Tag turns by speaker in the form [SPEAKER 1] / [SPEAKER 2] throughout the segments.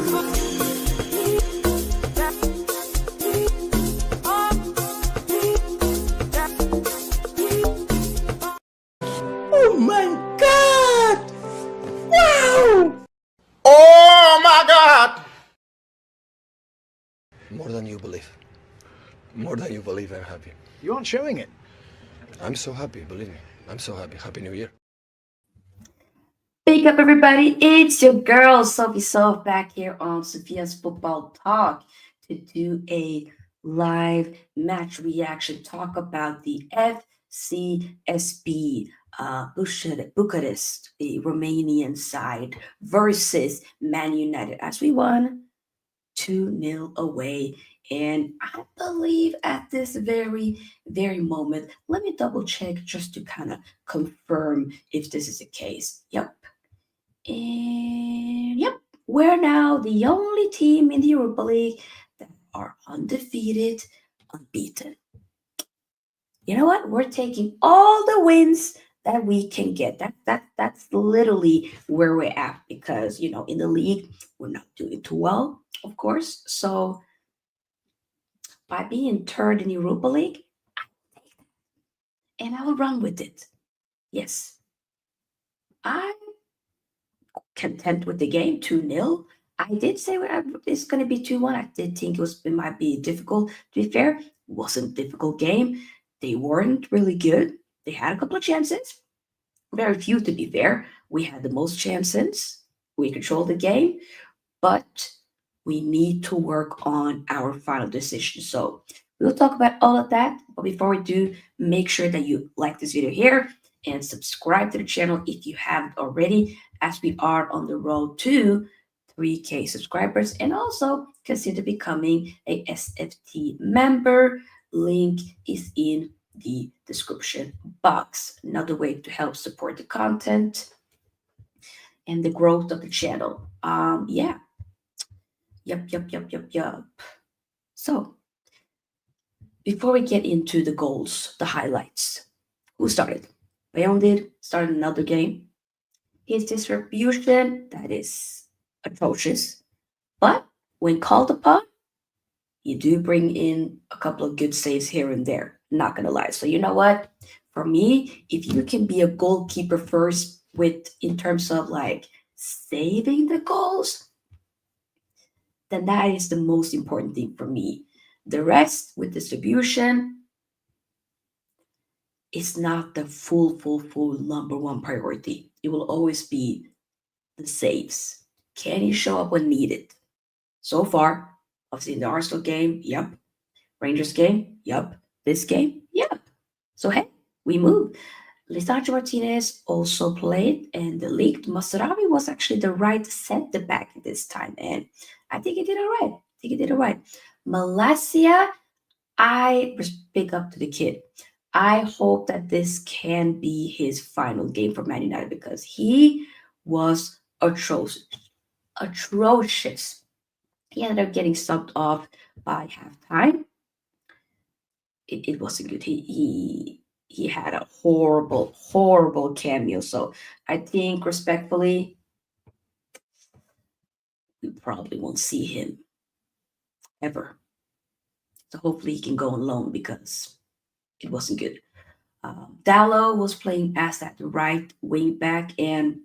[SPEAKER 1] Oh my God! Wow!
[SPEAKER 2] Oh my God!
[SPEAKER 3] More than you believe. More than you believe, I'm happy.
[SPEAKER 4] You aren't showing it.
[SPEAKER 3] I'm so happy, believe me. I'm so happy. Happy New Year.
[SPEAKER 5] Wake up, everybody. It's your girl, Sofia, back here on Sofia's Football Talk to do a live match reaction talk about the Fcsb Bucharest, the Romanian side, versus Man United as we won 2-0 away. And I believe at this very moment, let me double check just to kind of confirm if this is the case. Yep. And yep, we're now the only team in the Europa League that are undefeated, unbeaten. You know what? We're taking all the wins that we can get. That's literally where we're at because in the league we're not doing too well, of course. So by being third in Europa League, I take that and I will run with it. Yes, I'm content with the game, 2-0. I did say it's going to be 2-1. I did think it might be difficult. To be fair, it wasn't a difficult game. They weren't really good. They had a couple of chances. Very few, to be fair. We had the most chances. We controlled the game. But we need to work on our final decision. So we'll talk about all of that. But before we do, make sure that you like this video here and subscribe to the channel if you haven't already, as we are on the road to 3K subscribers. And also consider becoming a SFT member. Link is in the description box. Another way to help support the content and the growth of the channel. Yeah. Yup. So, before we get into the goals, the highlights, who started? Bayern did start another game. His distribution, that is atrocious. But when called upon, you do bring in a couple of good saves here and there. Not gonna lie. So you know what? For me, if you can be a goalkeeper first in terms of like saving the goals, then that is the most important thing for me. The rest with distribution is not the full number one priority. It will always be the saves. Can he show up when needed? So far, obviously in the Arsenal game, yep. Rangers game, yep. This game, yep. So hey, we move. Lisandro Martinez also played, and the leaked Mazraoui was actually the right center back this time, and I think he did all right. Malacia, I big up to the kid. I hope that this can be his final game for Man United because he was atrocious. He ended up getting subbed off by halftime. It wasn't good. He had a horrible cameo. So I think respectfully, we probably won't see him ever. So hopefully he can go on loan because it wasn't good. Dallo was playing as that right wing back, and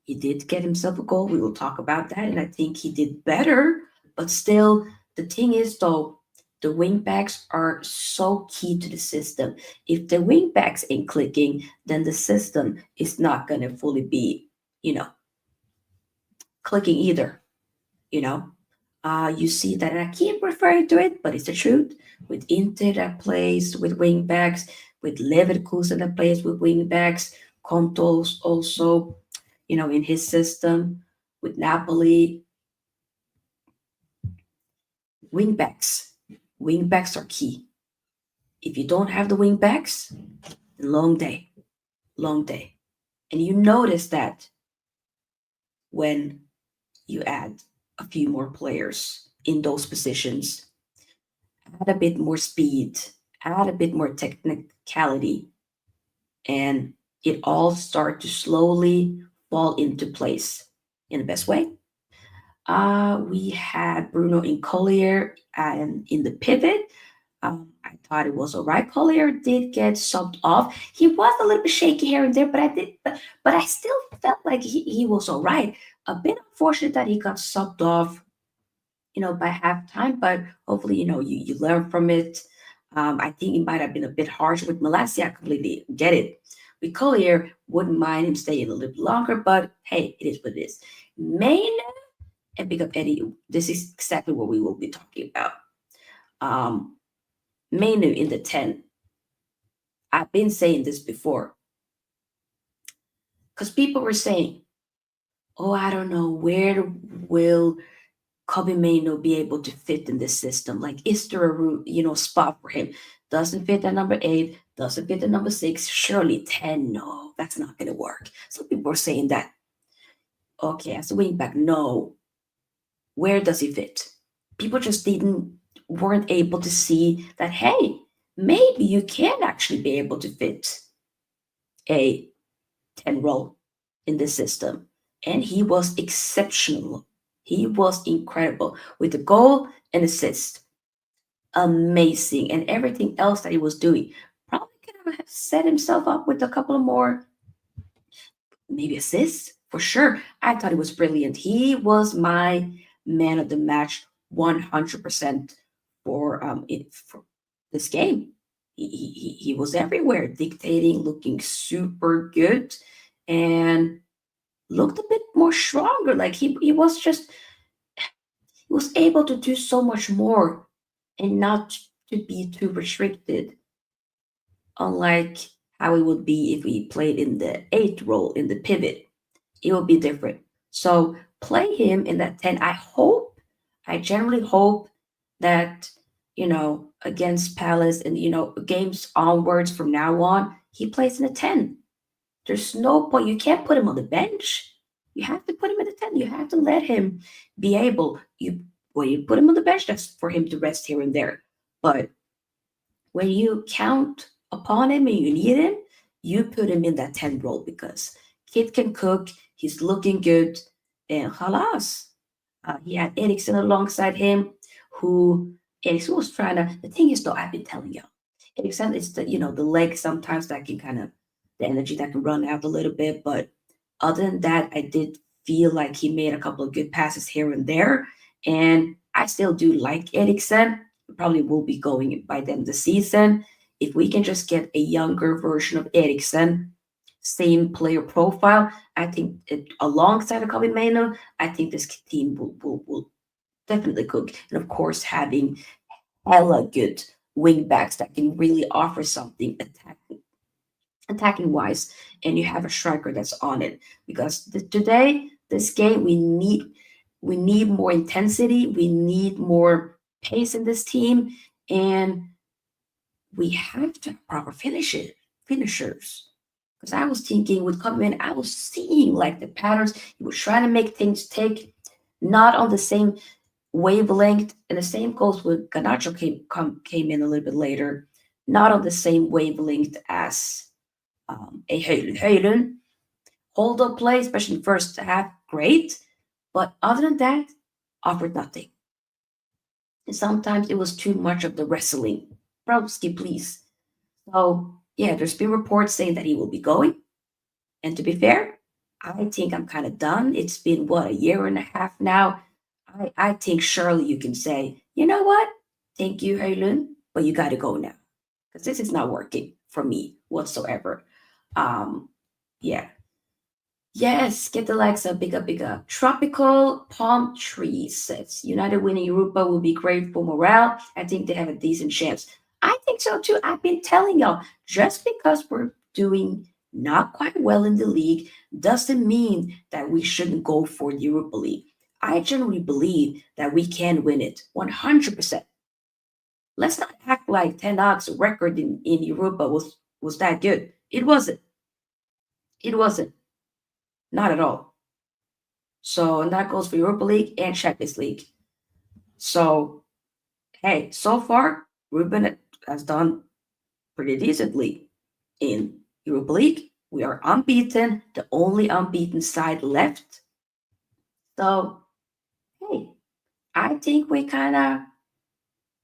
[SPEAKER 5] he did get himself a goal. We will talk about that, and I think he did better. But still, the thing is, though, the wing backs are so key to the system. If the wing backs ain't clicking, then the system is not going to fully be, clicking either. You see that, and I keep referring to it, but it's the truth. With Inter that plays with wing backs, with Leverkusen that plays with wing backs, Contos also, in his system, with Napoli. Wing backs are key. If you don't have the wing backs, long day. And you notice that when you add a few more players in those positions, add a bit more speed, add a bit more technicality, and it all start to slowly fall into place in the best way. We had Bruno in Collier and in the pivot. I thought it was all right. Collier did get subbed off. He was a little bit shaky here and there, but I still felt like he was all right. A bit unfortunate that he got subbed off, by halftime, but hopefully, you learn from it. I think it might have been a bit harsh with Malassi. I completely get it. With Collier, wouldn't mind him staying a little bit longer, but hey, it is what it is. Main and Big Up Eddie, this is exactly what we will be talking about. Mainoo in the 10. I've been saying this before because people were saying, oh, I don't know, where will Kobe Mainoo be able to fit in this system? Like, is there a spot for him? Doesn't fit at number 8, doesn't fit at number 6, surely 10. No, that's not going to work. Some people were saying that. Okay, as a wingback, no. Where does he fit? People just weren't able to see that, hey, maybe you can actually be able to fit a 10 role in this system. And he was exceptional. He was incredible with the goal and assist. Amazing. And everything else that he was doing. Probably could have set himself up with a couple of more, maybe assists for sure. I thought he was brilliant. He was my man of the match 100% for this game. He was everywhere, dictating, looking super good, and looked a bit more stronger. Like he was just he was able to do so much more and not to be too restricted, unlike how it would be if we played in the 8th role in the pivot. It will be different. So play him in that 10. I generally hope that, against Palace and, games onwards from now on, he plays in a 10. There's no point. You can't put him on the bench. You have to put him in the 10. You have to let him be able. When you put him on the bench, that's for him to rest here and there. But when you count upon him and you need him, you put him in that 10 role because kid can cook, he's looking good, and halas. He had Ericsson alongside him, who Ericsson was trying to. The thing is, though, I've been telling you, Ericsson is the leg sometimes that can kind of the energy that can run out a little bit. But other than that, I did feel like he made a couple of good passes here and there, and I still do like Ericsson. Probably will be going by then the season. If we can just get a younger version of Ericsson, same player profile, I think alongside a Kobe Mainoo, I think this team will definitely cook. And of course, having hella good wing backs that can really offer something attacking wise, and you have a striker that's on it. Because today, this game, we need more intensity, we need more pace in this team, and we have to have proper finishers. Because I was thinking with coming in, I was seeing like the patterns. He was trying to make things tick, not on the same wavelength. And the same goes with Garnacho came in a little bit later, not on the same wavelength as a Hojlund. Hold up play, especially first half, great. But other than that, offered nothing. And sometimes it was too much of the wrestling. Browski, please. So yeah, there's been reports saying that he will be going. And to be fair, I think I'm kind of done. It's been what, a year and a half now. I think surely you can say, you know what? Thank you, Hojlund, but you got to go now because this is not working for me whatsoever. Yeah. Yes, get the likes of bigger. Tropical palm trees says United winning Europa will be great for morale. I think they have a decent chance. I think so too. I've been telling y'all, just because we're doing not quite well in the league doesn't mean that we shouldn't go for the Europa League. I generally believe that we can win it 100%. Let's not act like Ten Hag's record in Europa was that good. It wasn't. It wasn't. Not at all. So, and that goes for Europa League and Champions League. So, hey, so far, Ruben has done pretty decently in Europa League. We are unbeaten, the only unbeaten side left. So, I think we kind of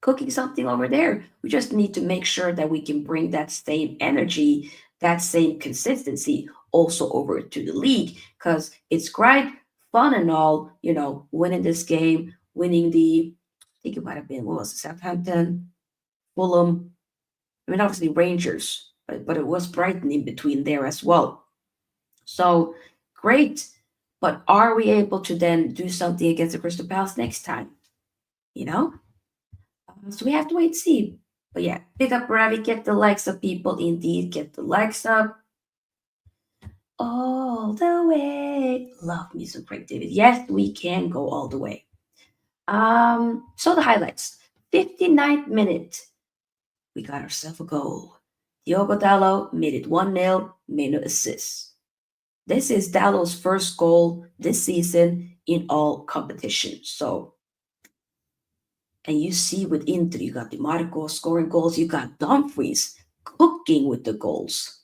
[SPEAKER 5] cooking something over there. We just need to make sure that we can bring that same energy, that same consistency also over to the league, because it's great fun and all, winning this game, winning I think it might have been, what was it, Southampton, Fulham, I mean, obviously Rangers, but it was Brighton in between there as well. So great. But are we able to then do something against the Crystal Palace next time? You know? So we have to wait and see. But yeah, pick up Ravi, get the likes of people, indeed, get the likes up. All the way. Love me some creativity. Yes, we can go all the way. So the highlights. 59th minute. We got ourselves a goal. Diogo Dallo made it 1-0, Mainoo assist. This is Dallo's first goal this season in all competitions. So, and you see with Inter, you got DiMarco scoring goals, you got Dumfries cooking with the goals.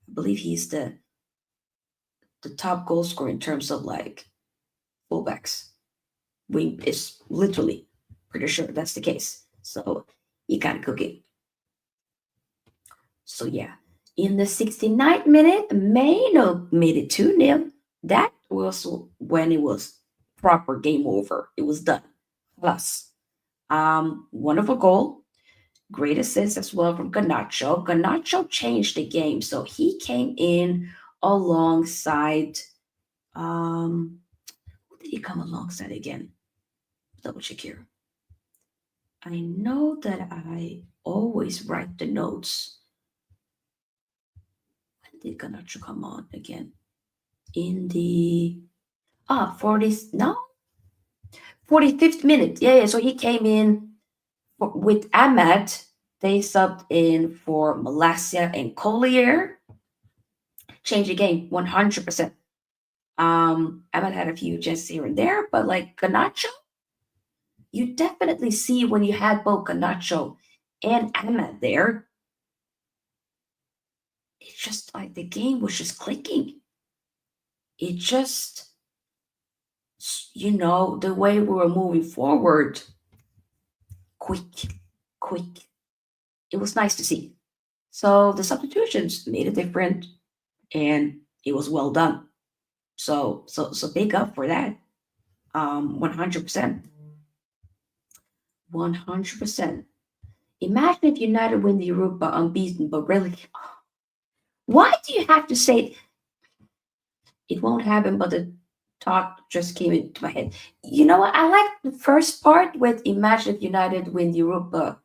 [SPEAKER 5] I believe he's the top goal scorer in terms of like fullbacks. Wing is literally pretty sure that's the case. So you gotta cook it. So yeah, in the 69th minute, Mainoo made it 2-0. That was when it was proper game over. It was done. Plus, wonderful goal. Great assist as well from Garnacho. Garnacho changed the game. So he came in alongside, who did he come alongside again? Double check here. I know that I always write the notes. When did Garnacho come on again? In the 40th, no, 45th minute. Yeah. So he came in with Ahmad. They subbed in for Malasia and Collier. Change the game 100%. Ahmad had a few just here and there, but like Garnacho, you definitely see when you had both Garnacho and Ahmad there, it's just like the game was just clicking. It just, the way we were moving forward, quick. It was nice to see. So the substitutions made it different, and it was well done. So big up for that. 100%. 100%. Imagine if United win the Europa unbeaten, but really, why do you have to say it won't happen? But the thought just came into my head. You know what? I like the first part with imagine if United win the Europa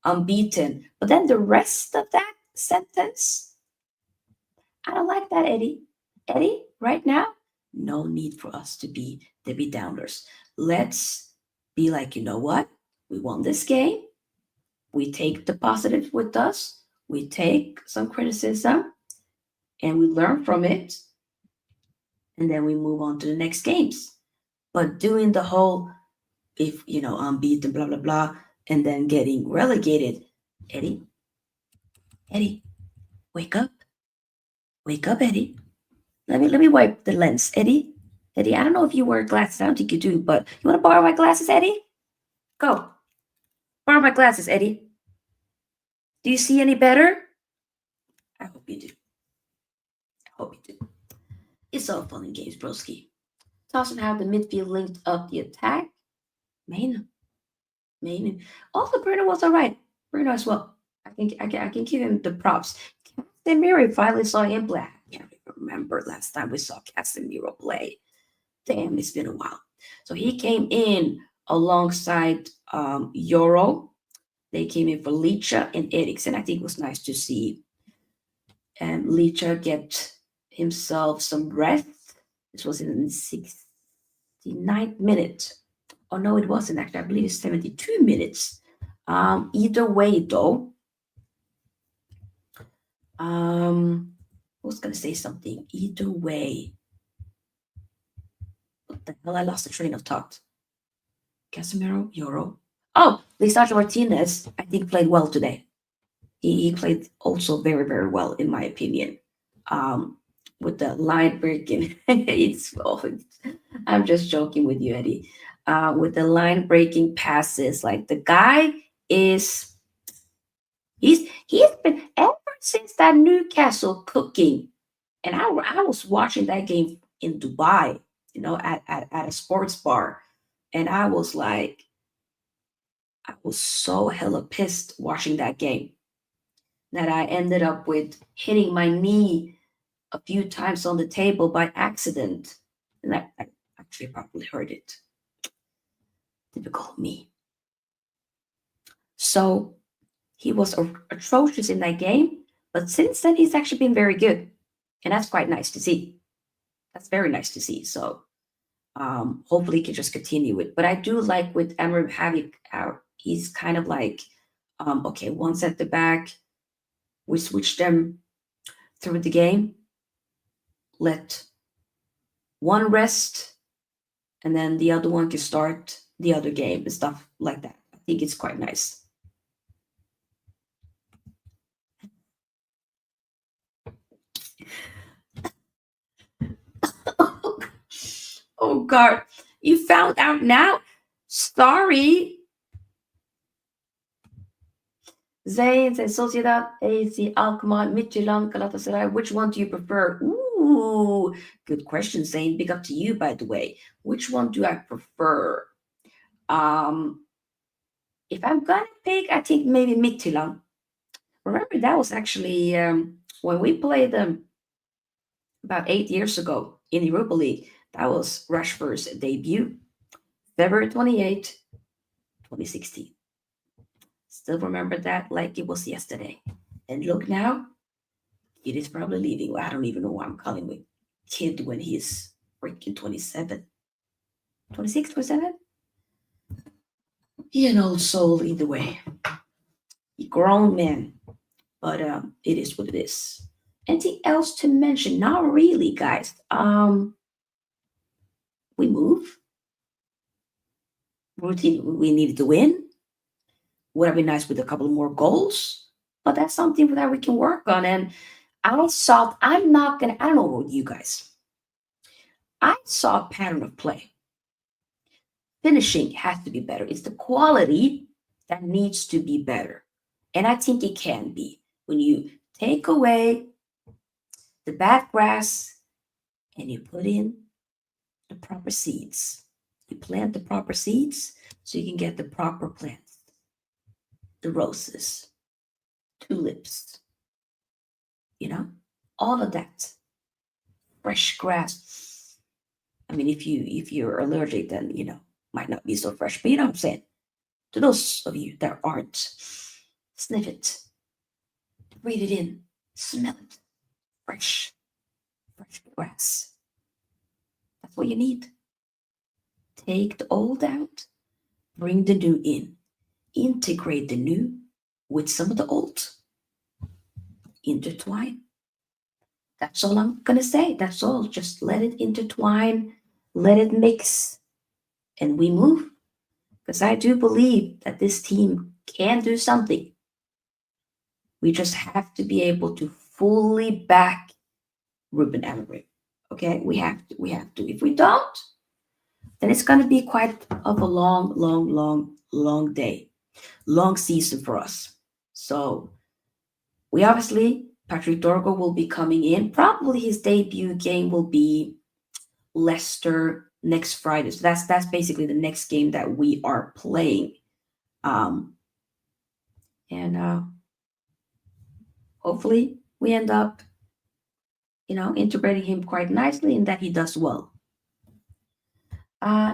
[SPEAKER 5] unbeaten, but then the rest of that sentence, I don't like that, Eddie. Eddie, right now, no need for us to be Debbie Downers. Let's be like, you know what? We won this game. We take the positives with us. We take some criticism and we learn from it. And then we move on to the next games. But doing the whole, if, unbeaten, blah, blah, blah, and then getting relegated, Eddie, wake up. Wake up, Eddie. Let me wipe the lens, Eddie. Eddie, I don't know if you wear glasses. I don't think you do, but you want to borrow my glasses, Eddie? Go. Borrow my glasses, Eddie. Do you see any better? I hope you do. It's all fun and games, broski. Toss how the midfield linked up the attack. Mainoo. Also, Bruno was all right. Bruno as well. I can give him the props. Casemiro finally saw him play. I can't remember last time we saw Casemiro play. Damn, it's been a while. So he came in alongside Euro. They came in for Licha and Eriksen. I think it was nice to see Licha get himself some rest. This was in the 69th minute. Oh, no, it wasn't actually. I believe it's 72 minutes. Either way, though, I was going to say something. Either way. What the hell? I lost the train of thought. Casemiro, Euro. Oh, Lisandro Martinez, I think, played well today. He played also very, very well, in my opinion. With the line breaking. I'm just joking with you, Eddie. with the line breaking passes. Like the guy is he's been ever since that Newcastle cooking. And I was watching that game in Dubai, at a sports bar. And I was like, I was so hella pissed watching that game that I ended up with hitting my knee a few times on the table by accident. And I actually probably hurt it. Typical me. So he was atrocious in that game. But since then, he's actually been very good. And that's quite nice to see. That's very nice to see. So hopefully he can just continue it. But I do like with Amorim having out, he's kind of like, okay, once at the back, we switch them through the game, let one rest, and then the other one can start the other game and stuff like that. I think it's quite nice. Oh God, you found out now? Sorry. Zayn says Sociedad, AC, Alkmaar, Midtjylland, Galatasaray. Which one do you prefer? Ooh, good question, Zayn. Big up to you, by the way. Which one do I prefer? If I'm gonna pick, I think maybe Midtjylland. Remember that was actually when we played them about 8 years ago in the Europa League. That was Rashford's debut, February 28, 2016. Still remember that like it was yesterday. And look now, it is probably leaving. Well, I don't even know why I'm calling him a kid when he's freaking 27. 26, 27? He an old soul either way. A grown man. But it is what it is. Anything else to mention? Not really, guys. We move. Routine, we needed to win. Would have been nice with a couple more goals, but that's something that we can work on. And I don't know about you guys. I saw a pattern of play. Finishing has to be better. It's the quality that needs to be better. And I think it can be. When you take away the bad grass and you put in the proper seeds. You plant the proper seeds so you can get the proper plants. The roses, tulips, all of that. Fresh grass. I mean, if you're allergic, then might not be so fresh. But you know what I'm saying? To those of you that aren't, sniff it, breathe it in, smell it. Fresh grass. That's what you need. Take the old out, bring the new in. Integrate the new with some of the old. Intertwine. That's all I'm going to say. That's all. Just let it intertwine, let it mix, and we move. Because I do believe that this team can do something. We just have to be able to fully back Ruben Amorim. Okay? We have to. If we don't, then it's going to be quite of a long day. Long season for us. So we obviously, Patrick Dorgo will be coming in. Probably his debut game will be Leicester next Friday. So that's basically the next game that we are playing. And hopefully we end up, integrating him quite nicely and that he does well.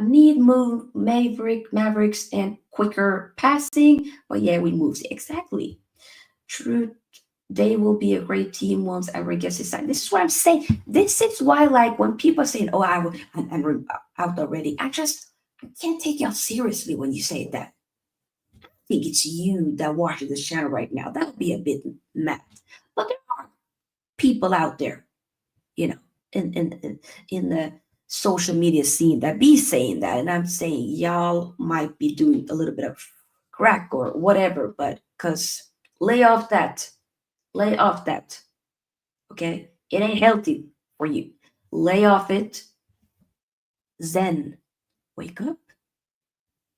[SPEAKER 5] Need move Mavericks and quicker passing. But yeah, we moved. Exactly. True. They will be a great team once Emery gets his side. This is what I'm saying. This is why, like, when people are saying, "Oh, I'm out already," I can't take y'all seriously when you say that. I think it's you that watches this channel right now. That would be a bit mad. But there are people out there, in the social media scene that be saying that, and I'm saying y'all might be doing a little bit of crack or whatever, but because lay off that. Okay? It ain't healthy for you. Lay off it. Zen. Wake up.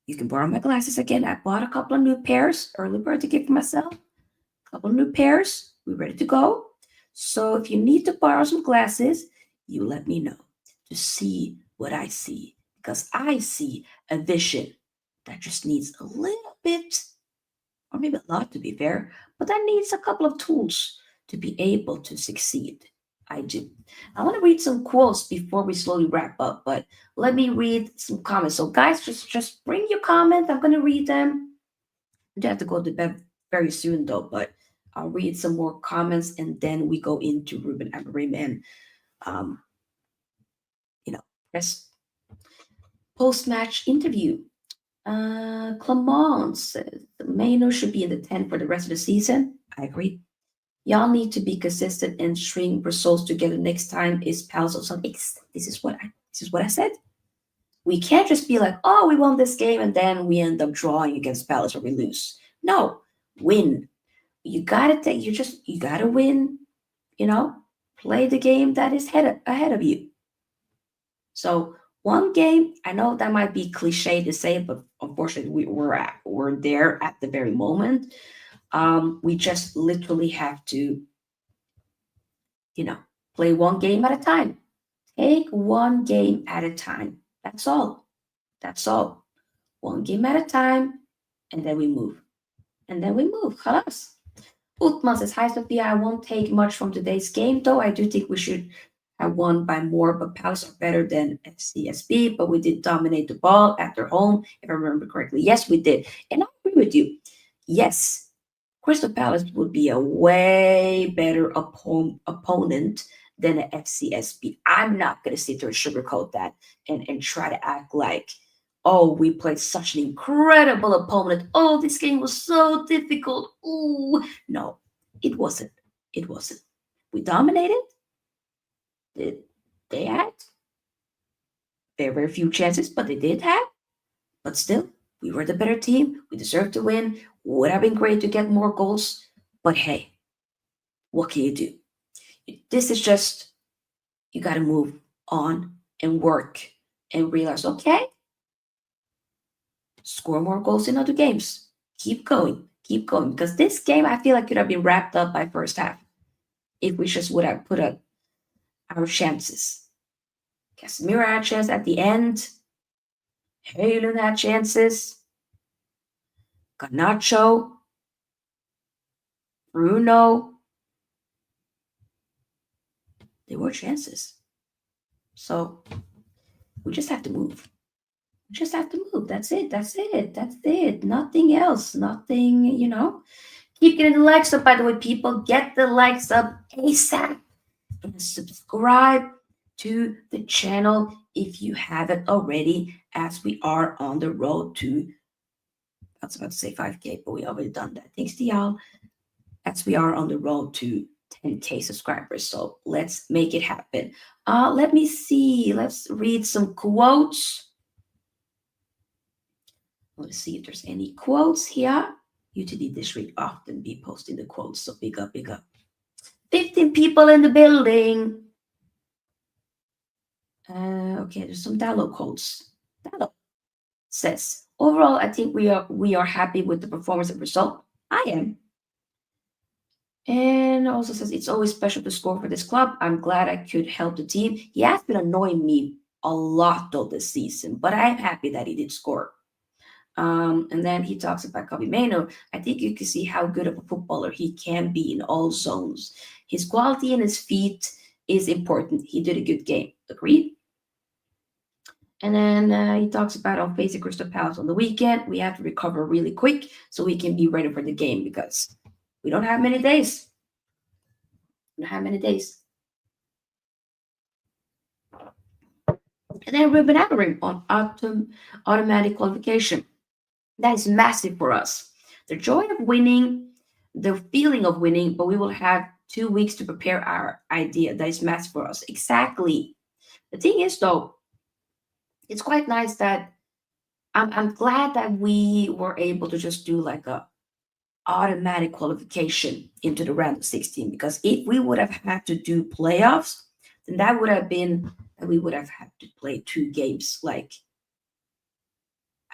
[SPEAKER 5] You can borrow my glasses again. I bought a couple of new pairs, early bird to give myself. A couple of new pairs. We're ready to go. So if you need to borrow some glasses, you let me know to see what I see. Because I see a vision that just needs a little bit, or maybe a lot to be fair, but that needs a couple of tools to be able to succeed. I do. I want to read some quotes before we slowly wrap up, but let me read some comments. So guys, just bring your comments. I'm gonna read them. I do have to go to bed very soon though, but I'll read some more comments and then we go into Ruben Amorim and um, you know, press post-match interview. Clement says Mainoo should be in the 10 for the rest of the season. I agree. Y'all need to be consistent and string results together next time is pals or something. This is what I said. We can't just be like, oh, we won this game and then we end up drawing against Palace or we lose. No, win. You gotta you gotta win, play the game that is ahead of you. So one game, I know that might be cliche to say, but unfortunately we're there at the very moment. We just literally have to, play one game at a time. Take one game at a time. That's all. That's all. One game at a time, and then we move. Halas. Utman says, hi Sofia, I won't take much from today's game, though I do think we should have won by more, but Palace are better than Fcsb, but we did dominate the ball at their home, if I remember correctly. Yes, we did. And I agree with you. Yes, Crystal Palace would be a way better opponent than an Fcsb. I'm not going to sit there and sugarcoat that and try to act like, oh, we played such an incredible opponent. Oh, this game was so difficult. Ooh. No, it wasn't. It wasn't. We dominated. They had very few chances, but they did have. But still, we were the better team. We deserved to win. Would have been great to get more goals. But hey, what can you do? This is just, you got to move on and work and realize, okay, score more goals in other games. Keep going. Because this game, I feel like could have been wrapped up by first half if we just would have put up our chances. Casemiro had a chance at the end. Hojlund had chances. Garnacho. Bruno. There were chances. So we just have to move. That's it. Nothing else. Nothing, Keep getting the likes up, by the way, people. Get the likes up ASAP. And subscribe to the channel if you haven't already, as we are on the road to, I was about to say 5K, but we already done that. Thanks to y'all. As we are on the road to 10K subscribers. So let's make it happen. Let me see. Let's read some quotes. Let's see if there's any quotes here. UTD District often be posting the quotes, so big up. 15 people in the building. Okay, there's some Dallo quotes. Dallo says, overall, I think we are happy with the performance and result. I am. And also says, it's always special to score for this club. I'm glad I could help the team. He has been annoying me a lot though this season, but I'm happy that he did score. And then he talks about Mainoo. I think you can see how good of a footballer he can be in all zones. His quality and his feet is important. He did a good game. Agreed? And then he talks about on facing Crystal Palace on the weekend. We have to recover really quick so we can be ready for the game because we don't have many days. And then Ruben Amorim on automatic qualification. That is massive for us. The joy of winning, the feeling of winning, but we will have 2 weeks to prepare our idea. That is massive for us. Exactly. The thing is, though, it's quite nice that I'm glad that we were able to just do like a automatic qualification into the round of 16, because if we would have had to do playoffs, then that would have been that we would have had to play 2 games like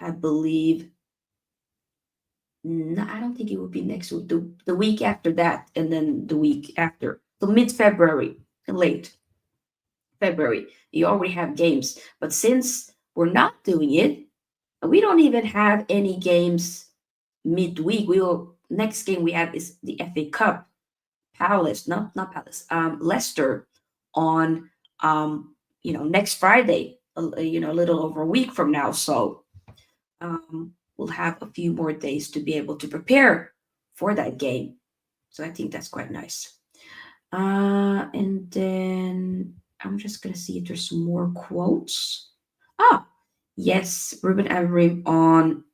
[SPEAKER 5] I believe. No, I don't think it would be next week. The week after that, and then the week after. So mid-February, late February, you already have games. But since we're not doing it, we don't even have any games midweek. We will next game we have is the FA Cup. Palace, not Palace, Leicester on next Friday, a little over a week from now. So we'll have a few more days to be able to prepare for that game. So I think that's quite nice. And then I'm just gonna see if there's some more quotes. Ah, yes, Ruben Amorim on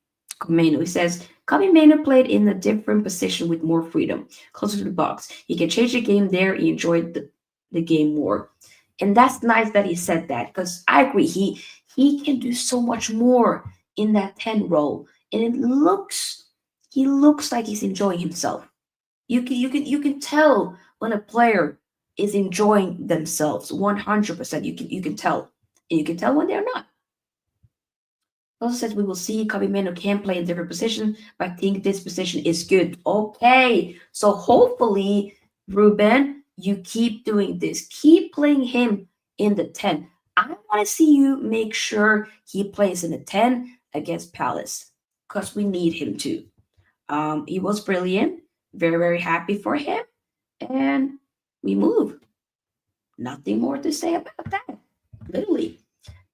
[SPEAKER 5] Mainoo. He says, Mainoo played in a different position with more freedom, closer to the box. He can change the game there. He enjoyed the game more. And that's nice that he said that because I agree. He can do so much more in that 10 role. And he looks like he's enjoying himself. You can tell when a player is enjoying themselves 100%. You can tell. And you can tell when they're not. Also says we will see Casemiro can play in different positions, but I think this position is good. Okay, so hopefully, Ruben, you keep doing this. Keep playing him in the 10. I want to see you make sure he plays in the 10 against Palace because we need him to. He was brilliant. Very, very happy for him. And we move. Nothing more to say about that. Literally.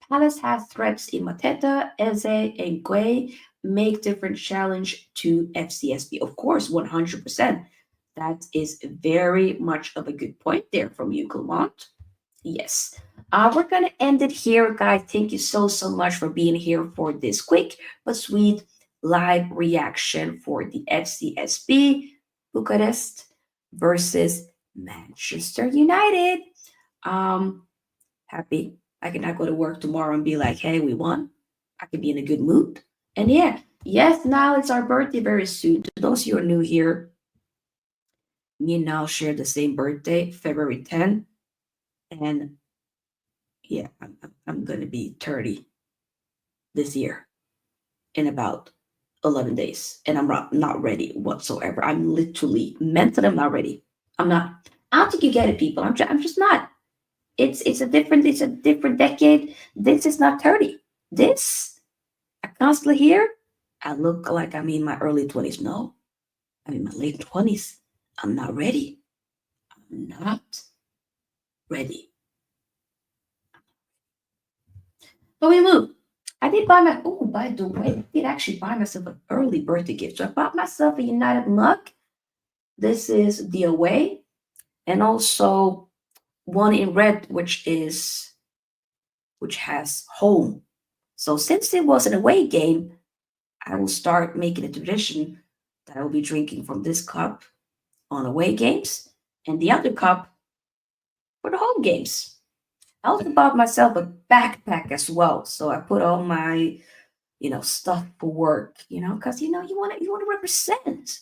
[SPEAKER 5] Palace has threats in Mateta, Eze, and Gui. Make different challenge to Fcsb. Of course, 100%. That is very much of a good point there from you, Clement. Yes. We're going to end it here, guys. Thank you so much for being here for this quick but sweet live reaction for the Fcsb Bucharest versus Manchester United. Happy I cannot go to work tomorrow and be like, hey, we won. I could be in a good mood. And yeah, yes, now it's our birthday very soon. To those who are new here, me and Now share the same birthday, February 10th. And yeah, I'm going to be 30 this year in about 11 days. And I'm not ready whatsoever. I'm literally mentally, I'm not ready. I'm not. I don't think you get it, people. I'm just not. It's a different decade. This is not 30. This I constantly hear. I look like I'm in my early 20s. No, I'm in my late 20s. I'm not ready. I'm not ready. But we move. I did buy my by the way, I did actually buy myself an early birthday gift. So I bought myself a United mug. This is the away, and also one in red, which has home. So since it was an away game, I will start making a tradition that I will be drinking from this cup on away games and the other cup for the home games. I also bought myself a backpack as well. So I put all my, stuff for work, because you want to represent.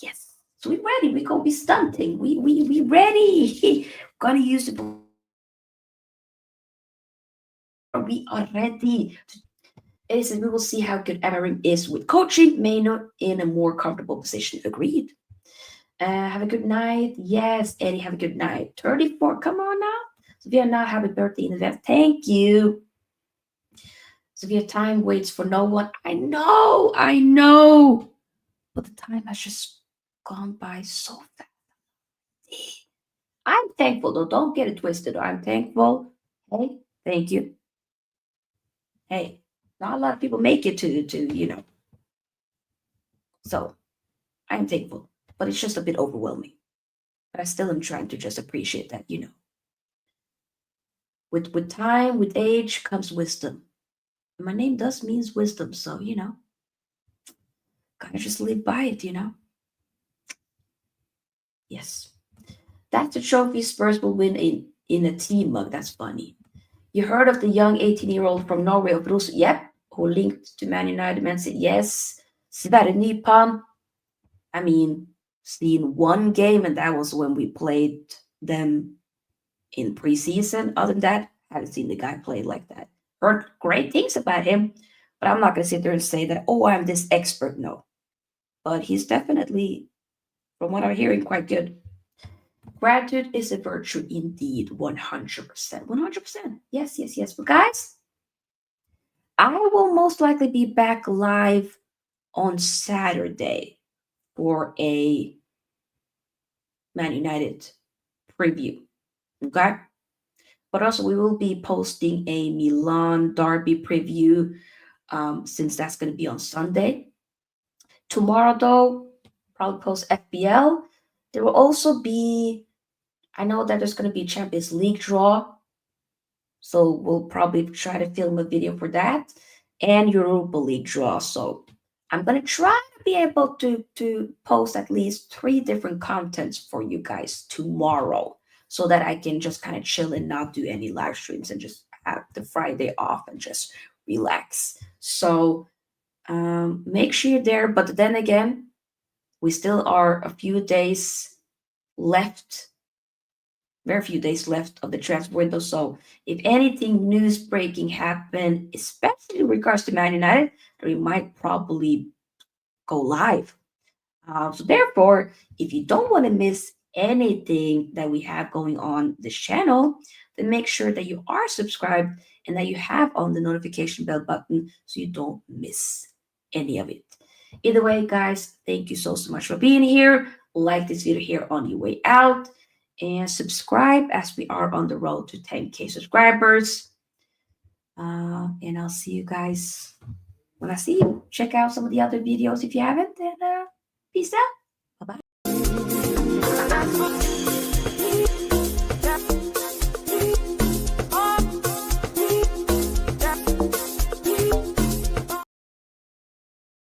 [SPEAKER 5] Yes. So we ready. We gonna be stunting. We ready. Gonna use it. We are ready. It says we will see how good Amorim is with coaching. Mainoo in a more comfortable position. Agreed. Have a good night. Yes, Eddie, have a good night. 34. Come on now. Sofia, now happy birthday in advance. Thank you. Sofia, time waits for no one. I know. But the time has just gone by so fast. I'm thankful though. Don't get it twisted. I'm thankful. Hey, thank you. Hey, not a lot of people make it to. So I'm thankful. But it's just a bit overwhelming. But I still am trying to just appreciate that, With time, with age comes wisdom. And my name does means wisdom, so gotta just live by it, Yes. That's the trophy Spurs will win in a team mug. That's funny. You heard of the young 18-year-old from Norway of Rus? Yep. Who linked to Man United, Man City? Yes. Sverre Nypan. I mean, seen one game, and that was when we played them in preseason. Other than that, haven't seen the guy play like that. Heard great things about him. But I'm not going to sit there and say that, oh, I'm this expert. No. But he's definitely, from what I'm hearing, quite good. Gratitude is a virtue indeed, 100%. 100%. Yes, yes, yes. But guys, I will most likely be back live on Saturday for a Man United preview. Okay? But also, we will be posting a Milan Derby preview since that's going to be on Sunday. Tomorrow, though, probably post FBL. There will also be, I know that there's going to be a Champions League draw. So we'll probably try to film a video for that and Europa League draw. So I'm going to try to be able to post at least 3 different contents for you guys tomorrow so that I can just kind of chill and not do any live streams and just have the Friday off and just relax. So make sure you're there. But then again, we still are a few days left, very few days left of the transfer window. So if anything news breaking happen, especially in regards to Man United, we might probably go live. So therefore, if you don't want to miss anything that we have going on this channel, then make sure that you are subscribed and that you have on the notification bell button so you don't miss any of it. Either way, guys, thank you so much for being here. Like this video here on your way out and subscribe as we are on the road to 10K subscribers. And I'll see you guys when I see you. Check out some of the other videos if you haven't, and peace out.